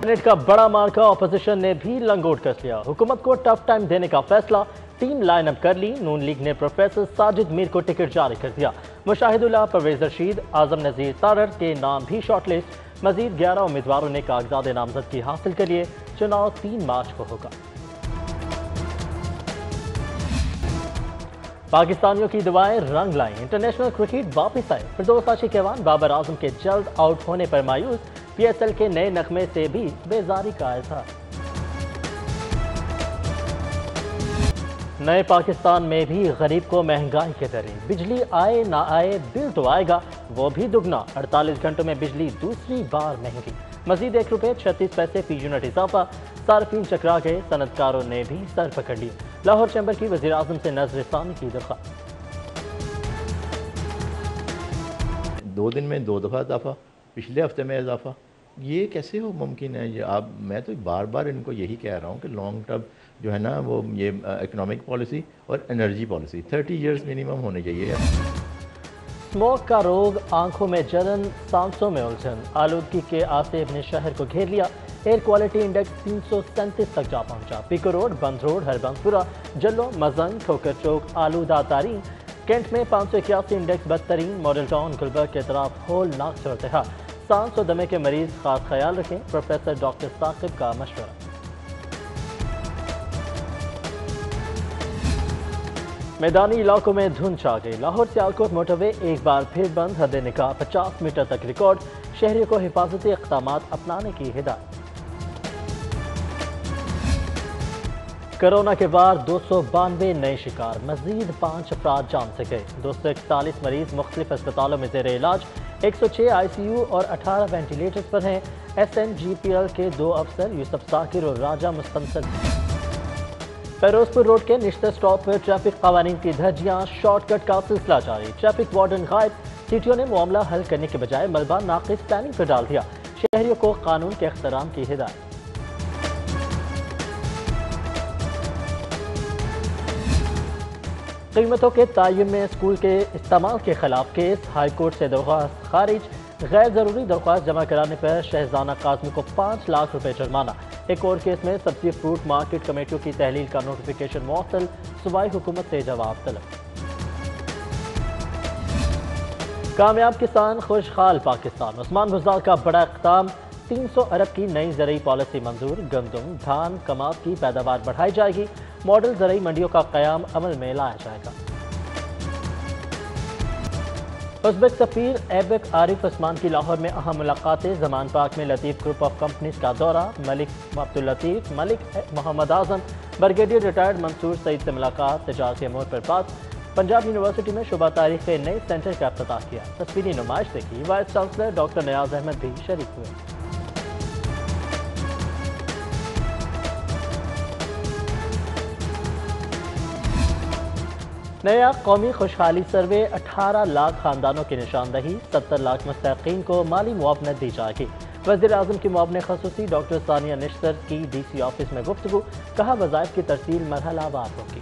Senate کا بڑا مارکا اپوزیشن نے بھی لنگوٹ کس لیا۔ حکومت کو ٹف ٹائم دینے کا فیصلہ، ٹیم لائن اپ کر لی۔ نون لیگ نے پروفیسر ساجد میر کو ٹکٹ جاری کر دیا۔ مشاہد اللہ، پرویز رشید، اعظم نذیر تارڑ کے نام بھی شارٹ لسٹ۔ مزید 11 امیدواروں نے کاغذات نامزدگی حاصل کر لیے۔ چناؤ 3 مارچ کو ہوگا۔ پاکستانیوں کی دعائیں رنگ لائیں، انٹرنیشنل کرکٹ واپس آئے۔ فردوس ہاشمی کیوان بابر اعظم کے جلد آؤٹ ہونے پر مایوس، پی ایس ایل کے نئے نغمے سے بھی بیزاری کا اظہار۔ نئے پاکستان میں بھی غریب کو مہنگائی کے دریں، بجلی آئے نہ آئے بل تو آئے گا، وہ بھی دگنا۔ 48 گھنٹوں میں بجلی دوسری بار مہنگی، مزید 1 روپے 36 پیسے فی یونٹ اضافہ۔ صارفین چکرا گئے، صنعتکاروں نے بھی سر پکڑ لی۔ لاہور چیمبر کی وزیر اعظم سے نظر ثانی کی درخواست۔ 2 دن میں 2 دفعہ اضافہ، پچھلے ہفتے میں اضافہ، یہ کیسے ہو ممکن ہے؟ میں تو بار بار ان کو یہی کہہ رہا ہوں کہ لانگ ٹرم جو ہے نا وہ یہ اکنامک پالیسی اور انرجی پالیسی 30 ایئرز منیمم ہونے چاہیے۔ اسموک کا روگ، آنکھوں میں جلن، سانسوں میں الجھن، آلودگی کے آصف نے شہر کو گھیر لیا۔ ایئر کوالٹی انڈیکس 337 تک جا پہنچا۔ پیکو روڈ، بند روڈ، ہربنس پورہ، جلو، مزن، ٹھوکر چوک آلودہ تارین۔ کینٹ میں 581 انڈیکس بدترین۔ ماڈل ٹاؤن گلبرگ کے طرف ہولناک صورتحال۔ سانس و دمے کے مریض خاص خیال رکھیں، پروفیسر ڈاکٹر ثاقب کا مشورہ۔ میدانی علاقوں میں دھند چھا گئی، لاہور سیالکوٹ موٹر وے ایک بار پھر بند، حد نکاح 50 میٹر تک ریکارڈ۔ شہریوں کو حفاظتی اقدامات اپنانے کی ہدایت۔ کرونا کے بعد 292 نئے شکار، مزید 5 افراد جان سے گئے۔ 241 مریض مختلف اسپتالوں میں زیر علاج، 106 آئی سی یو اور 18 وینٹیلیٹرز پر ہیں۔ S N G P L کے 2 افسر یوسف ذاکر اور راجہ مستنصر۔ فیروز پور روڈ کے نشتر سٹاپ پر ٹریفک قوانین کی دھجیاں، شارٹ کٹ کا سلسلہ جاری۔ ٹریفک وارڈن غائب، سی ٹی او نے معاملہ حل کرنے کے بجائے ملبہ ناقص پلاننگ پر ڈال دیا۔ شہریوں کو قانون کے احترام کی ہدایت۔ قیمتوں کے تعین میں اسکول کے استعمال کے خلاف کیس، ہائی کورٹ سے درخواست خارج۔ غیر ضروری درخواست جمع کرانے پر شہزانہ قاسمی کو 5 لاکھ روپے جرمانہ۔ ایک اور کیس میں سبزی فروٹ مارکیٹ کمیٹیوں کی تحلیل کا نوٹیفیکیشن معطل، صوبائی حکومت سے جواب طلب۔ کامیاب کسان، خوشحال پاکستان، عثمان بزدار کا بڑا اقدام، 300 ارب کی نئی زرعی پالیسی منظور۔ گندم، دھان، کماد کی پیداوار بڑھائی جائے گی۔ ماڈل زرعی منڈیوں کا قیام عمل میں لایا جائے گا۔ ازبک سفیر ایبک عارف عثمان کی لاہور میں اہم ملاقاتیں۔ زمان پاک میں لطیف گروپ آف کمپنیز کا دورہ۔ ملک عبداللطیف، ملک محمد اعظم، بریگیڈیئر ریٹائرڈ منصور سعید سے ملاقات، تجارتی امور پر بات۔ پنجاب یونیورسٹی میں شعبہ تاریخ کے نئے سینٹر کا افتتاح کیا۔ تصویری نمائش دیکھی، وائس چانسلر ڈاکٹر نیاز احمد بھی شریک ہوئے۔ نیا قومی خوشحالی سروے، 18 لاکھ خاندانوں کی نشاندہی، 70 لاکھ مستحقین کو مالی معاونت دی جائے گی۔ وزیر اعظم کی معاون خصوصی ڈاکٹر ثانیہ نشتر کی ڈی سی آفس میں گفتگو، کہا وظائف کی ترسیل مرحلہ وار ہوگی۔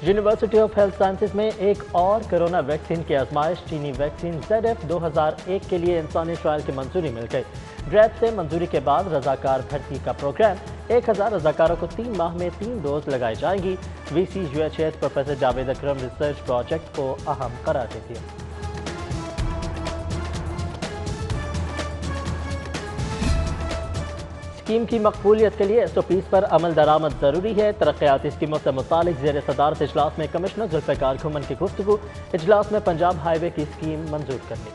یونیورسٹی آف ہیلتھ سائنسز میں ایک اور کرونا ویکسین کی آزمائش، چینی ویکسین ZF 2001 کے لیے انسانی ٹرائل کی منظوری مل گئی۔ ڈریپ سے منظوری کے بعد رضاکار بھرتی کا پروگرام، 1000 رضاکاروں کو 3 ماہ میں 3 ڈوز لگائی جائیں گی۔ وی سی UHS پروفیسر جاوید اکرم ریسرچ پروجیکٹ کو اہم قرار دے دیا۔ اسکیم کی مقبولیت کے ایس او پیز پر عمل درآمد ضروری ہے۔ ترقیاتی اسکیموں سے متعلق زیر صدارت اجلاس میں کمشنر ذوالفقار گھمن کی گفتگو، اجلاس میں پنجاب ہائی وے کی اسکیم منظور کر لی۔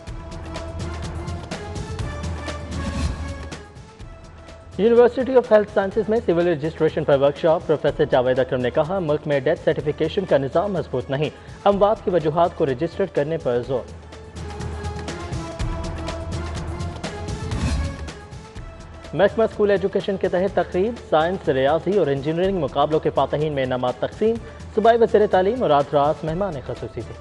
یونیورسٹی آف ہیلتھ سائنسز میں سول رجسٹریشن پر ورکشاپ، پروفیسر جاوید اکرم نے کہا ملک میں ڈیتھ سرٹیفکیشن کا نظام مضبوط نہیں، اموات کی وجوہات کو رجسٹرڈ کرنے پر زور۔ محکمہ اسکول ایجوکیشن کے تحت تقریب، سائنس، ریاضی اور انجینئرنگ مقابلوں کے فاتحین میں انعامات تقسیم، صوبائی وزیر تعلیم مراد راس مہمان خصوصی تھے۔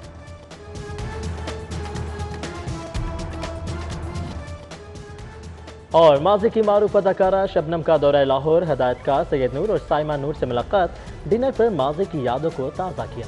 اور ماضی کی معروف اداکارہ شبنم کا دورہ لاہور، ہدایت کار سید نور اور سائمہ نور سے ملاقات، ڈنر پر ماضی کی یادوں کو تازہ کیا۔